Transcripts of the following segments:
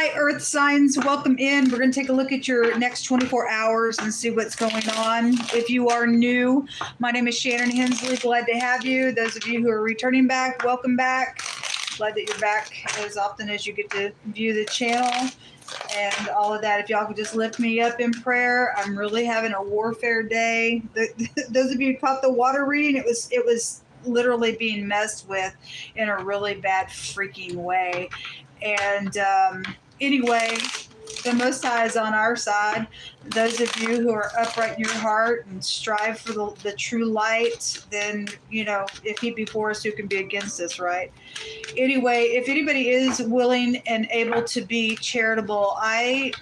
Hi, Earth signs. Welcome in. We're going to take a look at your next 24 hours and see what's going on. If you are new, my name is Shannon Hensley. Glad to have you. Those of you who are returning back, welcome back. Glad that you're back as often as you get to view the channel and all of that. If y'all could just lift me up in prayer. I'm really having a warfare day. Those of you who caught the water reading, it was literally being messed with in a really bad freaking way. And anyway, the Most High is on our side. Those of you who are upright in your heart and strive for the true light, then, if he be for us, who can be against us, right? Anyway, if anybody is willing and able to be charitable, I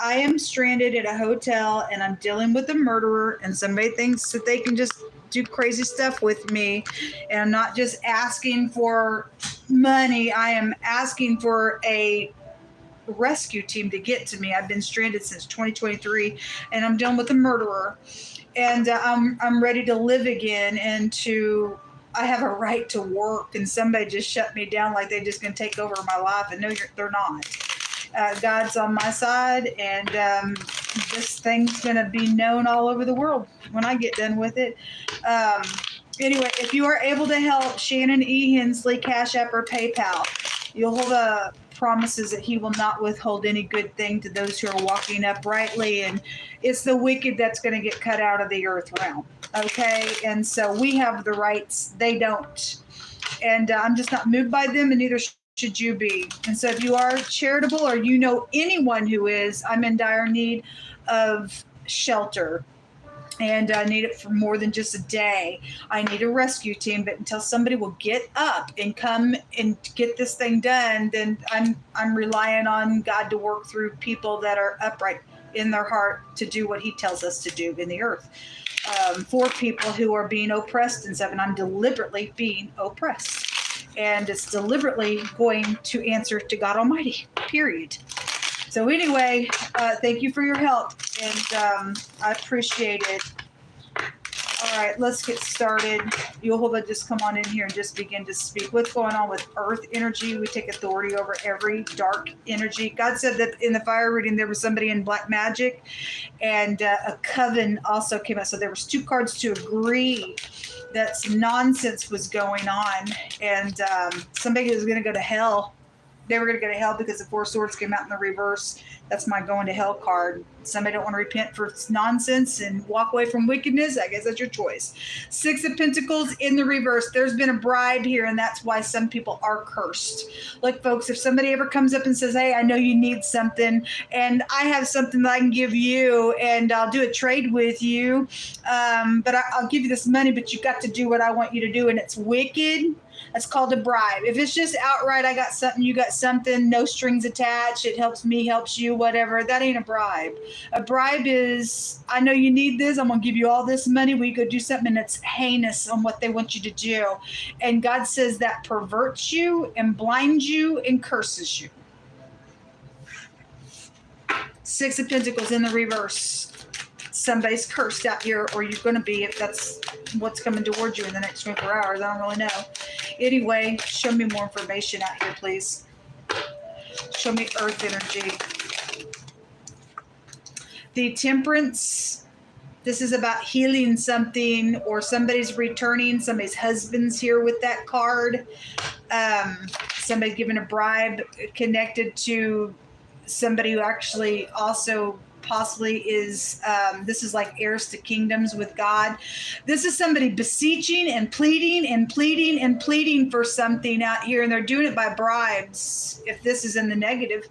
am stranded at a hotel and I'm dealing with a murderer, and somebody thinks that they can just do crazy stuff with me. And I'm not just asking for money. I am asking for a rescue team to get to me. I've been stranded since 2023 and I'm dealing with a murderer, and I'm ready to live again, and I have a right to work, and somebody just shut me down like they're just going to take over my life. And no, they're not. God's on my side, and this thing's going to be known all over the world when I get done with it. Anyway, if you are able to help Shannon E. Hensley, CASH.APP, or PayPal, Jehovah promises that he will not withhold any good thing to those who are walking uprightly, and it's the wicked that's going to get cut out of the earth realm. Okay, and so we have the rights, they don't, and I'm just not moved by them, and neither should you be. And so if you are charitable or you know anyone who is, I'm in dire need of shelter, and I need it for more than just a day. I need a rescue team, but until somebody will get up and come and get this thing done, then I'm relying on God to work through people that are upright in their heart to do what he tells us to do in the earth. For people who are being oppressed and stuff, and I'm deliberately being oppressed. And it's deliberately going to answer to God Almighty, period. So anyway, thank you for your help, and I appreciate it. All right, let's get started. Jehovah, just come on in here and just begin to speak. What's going on with earth energy? We take authority over every dark energy. God said that in the fire reading there was somebody in black magic, and a coven also came out. So there was two cards to agree that some nonsense was going on, and somebody was going to go to hell. They were going to go to hell because the Four Swords came out in the reverse. That's my going to hell card. Somebody don't want to repent for nonsense and walk away from wickedness. I guess that's your choice. Six of Pentacles in the reverse. There's been a bribe here, and that's why some people are cursed. Look, folks, if somebody ever comes up and says, hey, I know you need something, and I have something that I can give you, and I'll do a trade with you, but I'll give you this money, but you got to do what I want you to do, and it's wicked. That's called a bribe. If it's just outright, I got something, you got something, no strings attached, it helps me, helps you, whatever, that ain't a bribe. A bribe is, I know you need this, I'm going to give you all this money, we go do something that's heinous on what they want you to do. And God says that perverts you and blinds you and curses you. Six of Pentacles in the reverse. Somebody's cursed out here, or you're going to be, if that's what's coming towards you in the next 24 hours. I don't really know. Anyway, show me more information out here, please. Show me earth energy. The Temperance. This is about healing something, or somebody's returning. Somebody's husband's here with that card. Somebody's giving a bribe connected to somebody who actually also possibly is, this is like heirs to kingdoms with God. This is somebody beseeching and pleading and pleading and pleading for something out here, and they're doing it by bribes. If this is in the negative,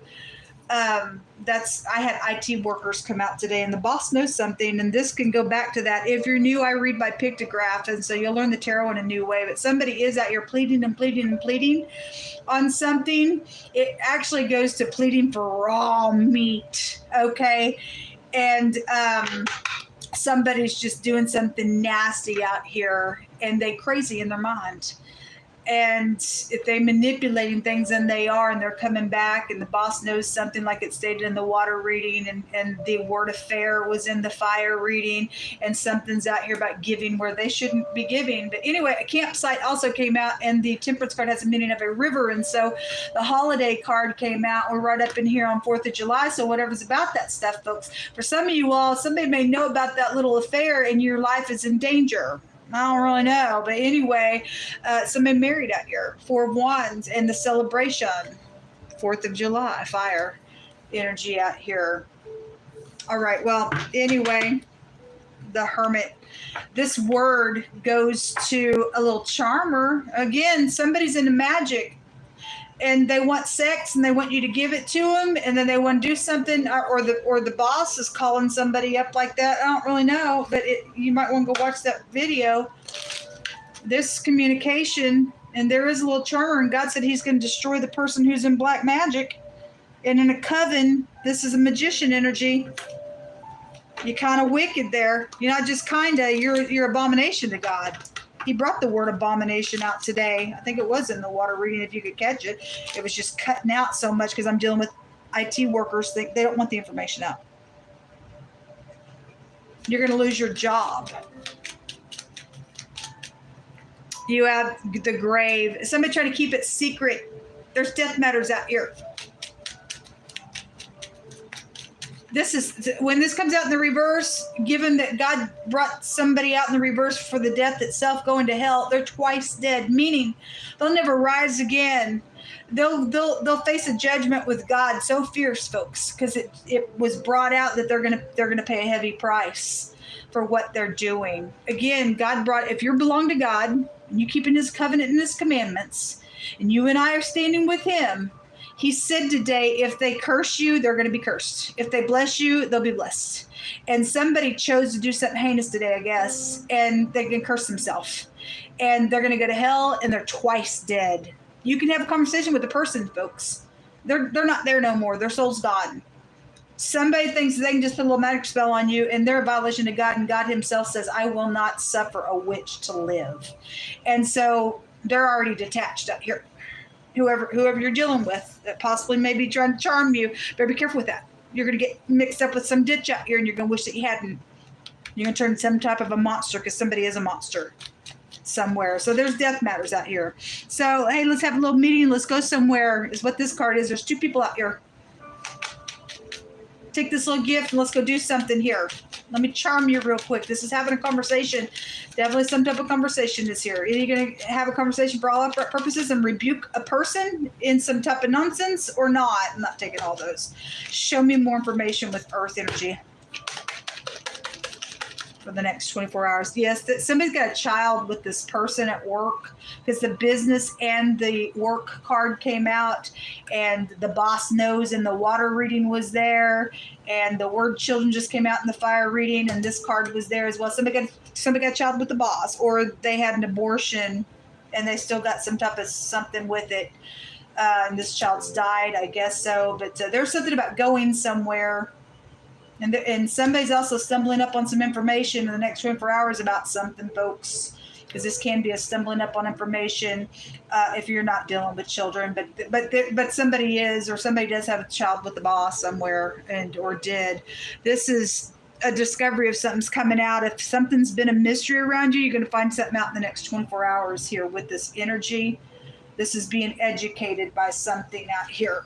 I had IT workers come out today, and the boss knows something, and this can go back to that. If you're new, I read by pictograph, and so you'll learn the tarot in a new way, but somebody is out here pleading and pleading and pleading on something. It actually goes to pleading for raw meat, okay? And somebody's just doing something nasty out here, and they crazy in their mind. And if they manipulating things, and they are, and they're coming back, and the boss knows something, like it stated in the water reading, and the word affair was in the fire reading, and something's out here about giving where they shouldn't be giving. But anyway, a campsite also came out, and the temperance card has a meaning of a river, and so the holiday card came out. We're right up in here on 4th of July, so whatever's about that stuff, folks. For some of you all, somebody may know about that little affair, and your life is in danger. I don't really know, but anyway, somebody married out here. 4 of Wands and the celebration. 4th of July, fire energy out here. All right, well, anyway, the Hermit. This word goes to a little charmer. Again, somebody's into magic, and they want sex, and they want you to give it to them, and then they want to do something, or the boss is calling somebody up like that. I don't really know, but you might want to go watch that video. This communication, and there is a little charmer, and God said he's going to destroy the person who's in black magic. And in a coven, this is a magician energy. You're kind of wicked there. You're not just kind of, you're abomination to God. He brought the word abomination out today. I think it was in the water reading, if you could catch it. It was just cutting out so much because I'm dealing with IT workers. They don't want the information out. You're going to lose your job. You have the grave. Somebody trying to keep it secret. There's death matters out here. This is, when this comes out in the reverse, given that God brought somebody out in the reverse for the death itself going to hell, they're twice dead, meaning they'll never rise again. They'll face a judgment with God so fierce, folks, because it was brought out that they're gonna pay a heavy price for what they're doing. Again, God brought, if you belong to God and you keeping his covenant and his commandments, and you and I are standing with him, he said today, if they curse you, they're going to be cursed. If they bless you, they'll be blessed. And somebody chose to do something heinous today, I guess, and they can curse themselves. And they're going to go to hell, and they're twice dead. You can have a conversation with the person, folks. They're not there no more. Their soul's gone. Somebody thinks they can just put a little magic spell on you, and they're a violation to God, and God himself says, I will not suffer a witch to live. And so they're already detached up here. Whoever you're dealing with that possibly may be trying to charm you, better be careful with that. You're going to get mixed up with some ditch out here, and you're going to wish that you hadn't. You're going to turn some type of a monster, because somebody is a monster somewhere. So there's death matters out here. So, hey, let's have a little meeting. Let's go somewhere is what this card is. There's 2 people out here. Take this little gift and let's go do something here. Let me charm you real quick. This is having a conversation. Definitely some type of conversation is here. Either you're going to have a conversation for all purposes and rebuke a person in some type of nonsense, or not. I'm not taking all those. Show me more information with earth energy for the next 24 hours. Yes, somebody's got a child with this person at work, because the business and the work card came out, and the boss knows, and the water reading was there, and the word children just came out in the fire reading, and this card was there as well. Somebody got a child with the boss, or they had an abortion and they still got some type of something with it. And this child's died, I guess so. But there's something about going somewhere. And somebody's also stumbling up on some information in the next 24 hours about something, folks, because this can be a stumbling up on information if you're not dealing with children. But somebody is, or somebody does have a child with the boss somewhere, or did. This is a discovery of something's coming out. If something's been a mystery around you, you're going to find something out in the next 24 hours here with this energy. This is being educated by something out here.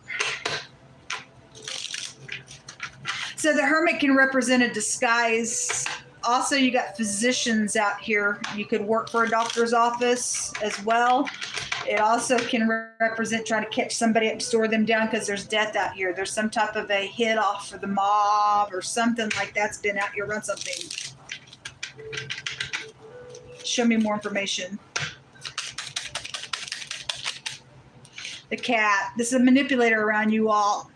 So the Hermit can represent a disguise. Also, you got physicians out here. You could work for a doctor's office as well. It also can represent trying to catch somebody up, store them down, because there's death out here. There's some type of a hit off for the mob or something like that's been out here. Run something. Show me more information. The cat. This is a manipulator around you all.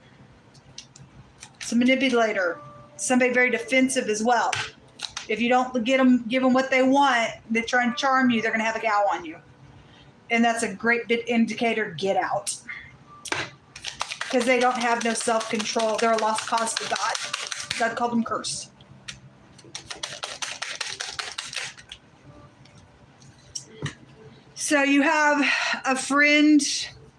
It's a manipulator. Somebody very defensive as well. If you don't give them what they want, they try and charm you, they're going to have a cow on you. And that's a great bit indicator, get out. Because they don't have no self-control. They're a lost cause to God. God called them cursed. So you have a friend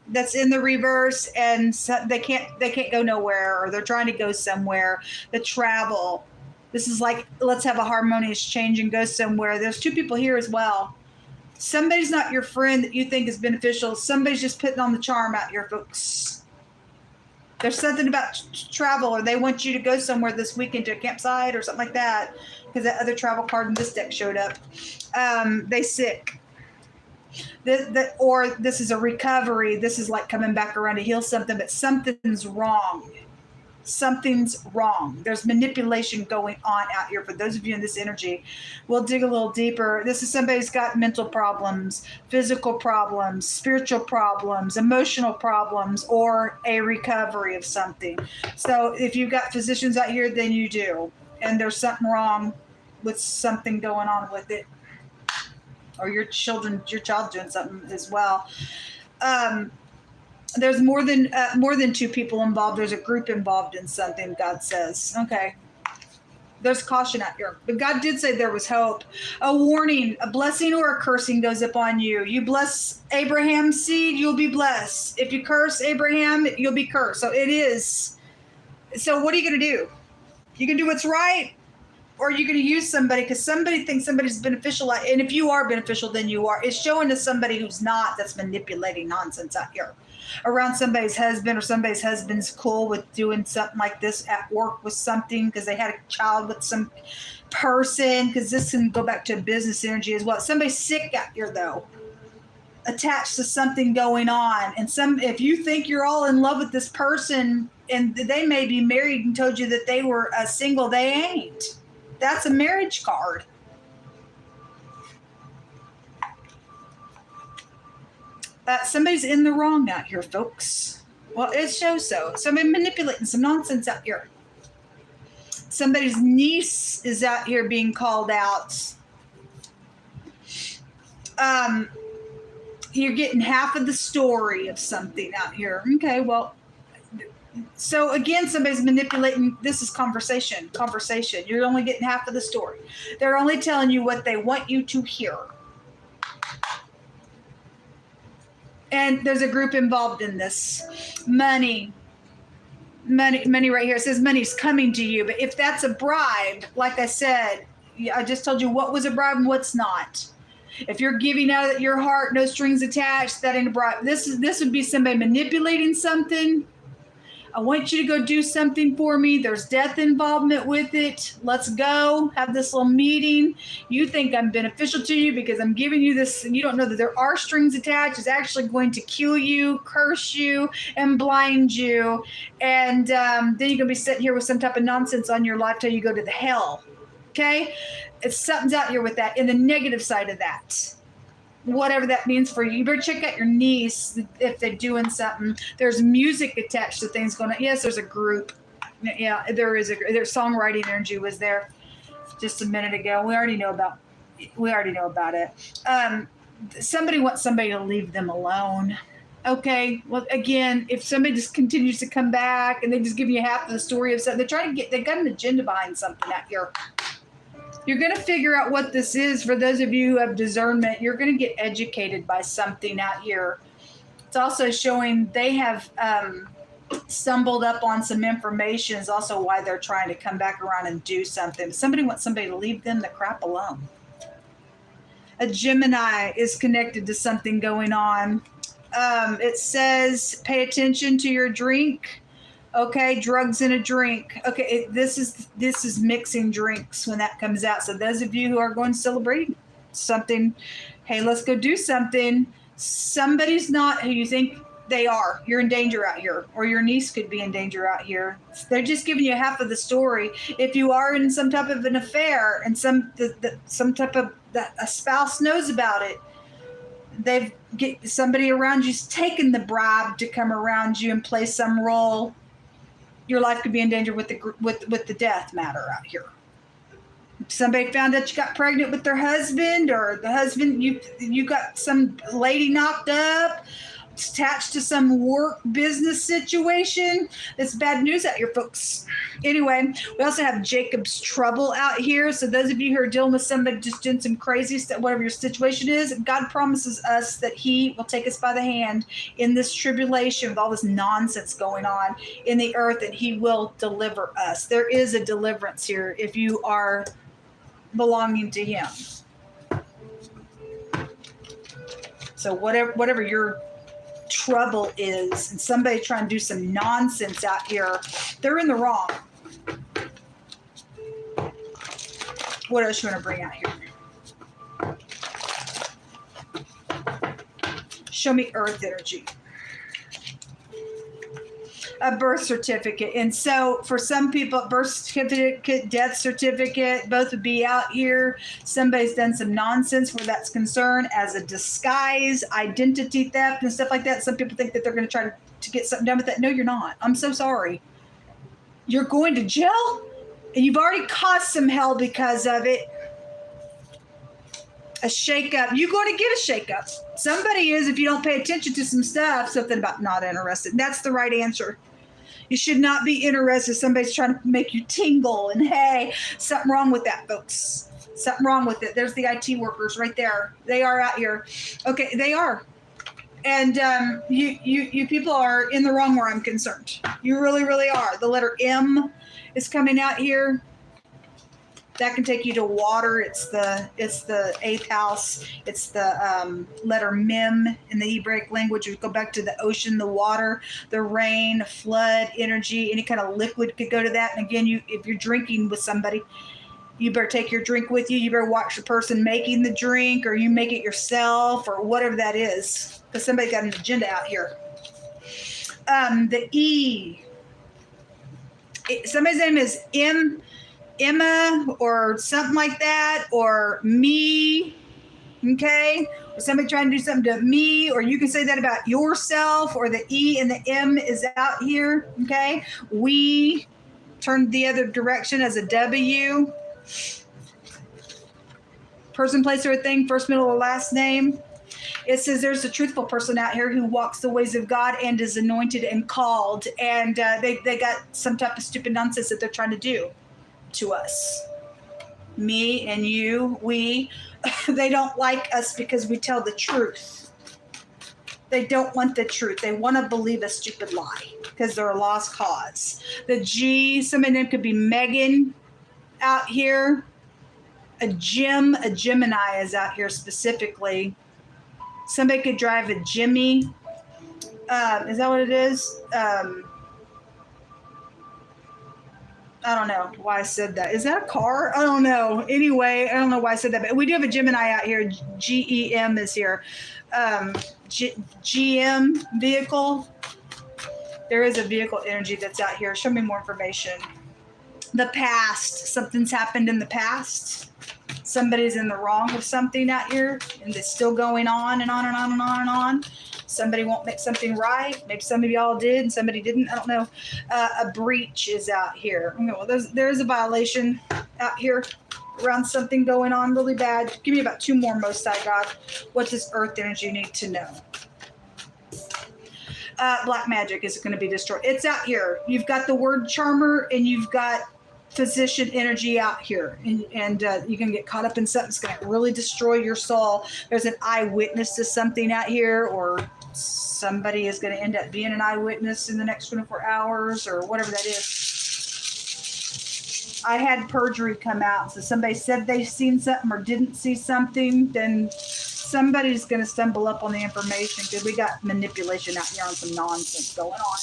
that's in the reverse, and they can't go nowhere, or they're trying to go somewhere. The travel. This is like, let's have a harmonious change and go somewhere. There's two people here as well. Somebody's not your friend that you think is beneficial. Somebody's just putting on the charm out here, folks. There's something about travel, or they want you to go somewhere this weekend to a campsite or something like that, because that other travel card in this deck showed up. They sick. Or this is a recovery. This is like coming back around to heal something, but something's wrong. Something's wrong. There's manipulation going on out here for those of you in this energy. We'll dig a little deeper. This is somebody's got mental problems, physical problems, spiritual problems, emotional problems, or a recovery of something. So if you've got physicians out here, then you do. And there's something wrong with something going on with it. Or your child doing something as well. There's more than two people involved. There's a group involved in something, God says. Okay. There's caution out here. But God did say there was hope. A warning, a blessing or a cursing goes upon you. You bless Abraham's seed, you'll be blessed. If you curse Abraham, you'll be cursed. So it is. So what are you going to do? You can do what's right, or you're going to use somebody because somebody thinks somebody's beneficial. And if you are beneficial, then you are. It's showing to somebody who's not, that's manipulating nonsense out here around somebody's husband, or somebody's husband's cool with doing something like this at work with something because they had a child with some person, because this can go back to business energy as well. Somebody's sick out here, though, attached to something going on. And if you think you're all in love with this person and they may be married and told you that they were single, they ain't. That's a marriage card. Somebody's in the wrong out here, folks. Well, it shows so. Somebody manipulating some nonsense out here. Somebody's niece is out here being called out. You're getting half of the story of something out here. Okay, well, so again, somebody's manipulating. This is conversation. You're only getting half of the story. They're only telling you what they want you to hear. And there's a group involved in this. Money right here. It says money's coming to you. But if that's a bribe, like I said, I just told you what was a bribe and what's not. If you're giving out your heart, no strings attached, that ain't a bribe. This would be somebody manipulating something. I want you to go do something for me. There's death involvement with it. Let's go have this little meeting. You think I'm beneficial to you because I'm giving you this, and you don't know that there are strings attached. It's actually going to kill you, curse you, and blind you. And then you're going to be sitting here with some type of nonsense on your life till you go to the hell. Okay? Something's out here with that, in the negative side of that. Whatever that means for you. You better check out your niece if they're doing something. There's music attached to things going on. Yes, there's a group. Yeah, there's songwriting energy was there just a minute ago. We already know about it. Somebody wants somebody to leave them alone. Okay, well, again, if somebody just continues to come back and they just give you half of the story of something, they got an agenda behind something out here. You're going to figure out what this is. For those of you who have discernment, you're going to get educated by something out here. It's also showing they have stumbled up on some information, is also why they're trying to come back around and do something. Somebody wants somebody to leave them the crap alone. A Gemini is connected to something going on. It says, pay attention to your drink. Okay, drugs in a drink. Okay, this is mixing drinks when that comes out. So those of you who are going to celebrate something, hey, let's go do something. Somebody's not who you think they are. You're in danger out here, or your niece could be in danger out here. They're just giving you half of the story. If you are in some type of an affair and a spouse knows about it, somebody around you's taken the bribe to come around you and play some role. Your life could be in danger with the death matter out here. Somebody found out you got pregnant with their husband, or the husband, you got some lady knocked up, attached to some work business situation. It's bad news out here, folks. Anyway, we also have Jacob's trouble out here. So those of you who are dealing with somebody just doing some crazy stuff, whatever your situation is, God promises us that he will take us by the hand in this tribulation with all this nonsense going on in the earth, and he will deliver us. There is a deliverance here if you are belonging to him. So whatever your trouble is, and somebody trying to do some nonsense out here, they're in the wrong. What else you want to bring out here? Show me earth energy. A birth certificate. And so for some people, birth certificate, death certificate, both would be out here. Somebody's done some nonsense where that's concerned as a disguise, identity theft and stuff like that. Some people think that they're going to try to get something done with that. No, you're not. I'm so sorry. You're going to jail and you've already caused some hell because of it. A shakeup. You're going to get a shakeup. Somebody is, if you don't pay attention to some stuff, something about not interested. That's the right answer. You should not be interested. Somebody's trying to make you tingle, and hey, something wrong with that, folks. Something wrong with it. There's the IT workers right there. They are out here. Okay, they are. And you people are in the wrong where I'm concerned. You really, really are. The letter M is coming out here. That can take you to water. It's the 8th house. It's the letter Mem in the Hebraic language. You go back to the ocean, the water, the rain, flood, energy, any kind of liquid could go to that. And again, if you're drinking with somebody, you better take your drink with you. You better watch the person making the drink, or you make it yourself, or whatever that is, because somebody got an agenda out here. The E. Somebody's name is Emma or something like that, or me, okay? Or somebody trying to do something to me, or you can say that about yourself, or the E and the M is out here, okay? We turned the other direction as a W. Person, place, or thing, first, middle, or last name. It says there's a truthful person out here who walks the ways of God and is anointed and called, and they got some type of stupid nonsense that they're trying to do to us. Me and you, we, they don't like us because we tell the truth. They don't want the truth. They want to believe a stupid lie because they're a lost cause. The G, some of them could be Megan out here. A Gemini is out here specifically. Somebody could drive a Jimmy. Is that what it is? I don't know why I said that. Is that a car? I don't know. Anyway, I don't know why I said that. But we do have a Gemini out here. GEM is here. GM vehicle. There is a vehicle energy that's out here. Show me more information. The past. Something's happened in the past. Somebody's in the wrong with something out here. And it's still going on and on and on and on and on. Somebody won't make something right. Maybe some of y'all did and somebody didn't. I don't know. A breach is out here. Well, there's a violation out here around something going on really bad. Give me about 2 more, Most High God. What does earth energy need to know? Black magic is going to be destroyed. It's out here. You've got the word charmer and you've got physician energy out here, and you can get caught up in something that's going to really destroy your soul. There's an eyewitness to something out here, or somebody is going to end up being an eyewitness in the next 24 hours or whatever that is. I had perjury come out. So somebody said they've seen something or didn't see something, then somebody's going to stumble up on the information because we got manipulation out here on some nonsense going on.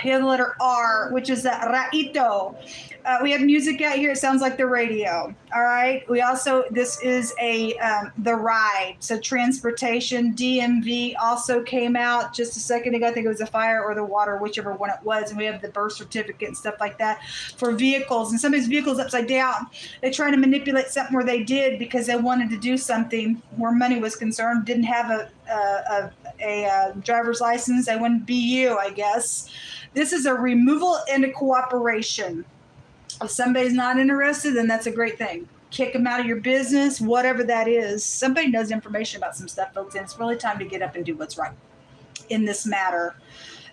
You have the letter R, which is Raito. We have music out here. It sounds like the radio. All right. We also, this is the ride. So transportation, DMV also came out just a second ago. I think it was the fire or the water, whichever one it was. And we have the birth certificate and stuff like that for vehicles. And somebody's vehicle's upside down. They try to manipulate something where they did because they wanted to do something where money was concerned. Didn't have a driver's license. They wouldn't be you, I guess. This is a removal and a cooperation. If somebody's not interested, then that's a great thing. kick them out of your business, whatever that is. Somebody knows information about some stuff, folks, and it's really time to get up and do what's right in this matter.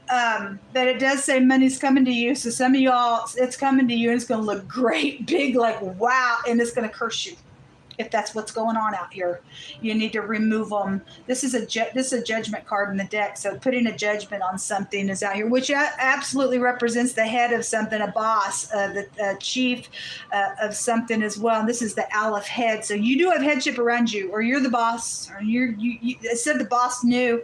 But it does say money's coming to you. So some of y'all, it's coming to you and it's going to look great, big, like, wow. And it's going to curse you. If that's what's going on out here, you need to remove them. This is a judgment card in the deck. So putting a judgment on something is out here, which absolutely represents the head of something, a boss, the chief of something as well. And this is the Aleph head. So you do have headship around you, or you're the boss, or it said the boss knew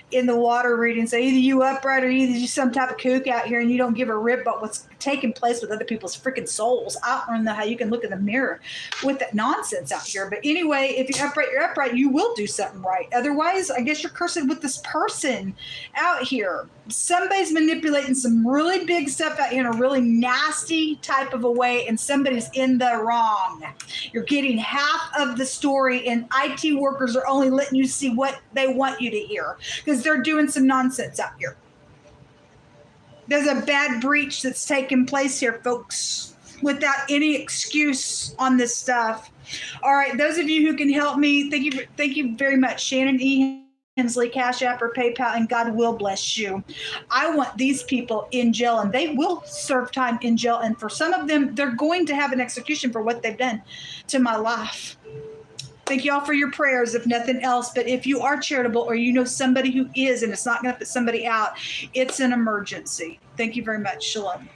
in the water reading. So either you upright or either you some type of kook out here and you don't give a rip about what's taking place with other people's freaking souls. I don't know how you can look in the mirror with that nonsense out here. But anyway, if you're upright, you will do something right. Otherwise, I guess you're cursing with this person out here. Somebody's manipulating some really big stuff out here in a really nasty type of a way, and somebody's in the wrong. You're getting half of the story, and IT workers are only letting you see what they want you to hear because they're doing some nonsense out here. There's a bad breach that's taking place here, folks, without any excuse on this stuff. All right, those of you who can help me, thank you very much. Shannon Hensley, Cash App or PayPal, and God will bless you. I want these people in jail, and they will serve time in jail. And for some of them, they're going to have an execution for what they've done to my life. Thank you all for your prayers, if nothing else. But if you are charitable or you know somebody who is, and it's not going to put somebody out, it's an emergency. Thank you very much. Shalom.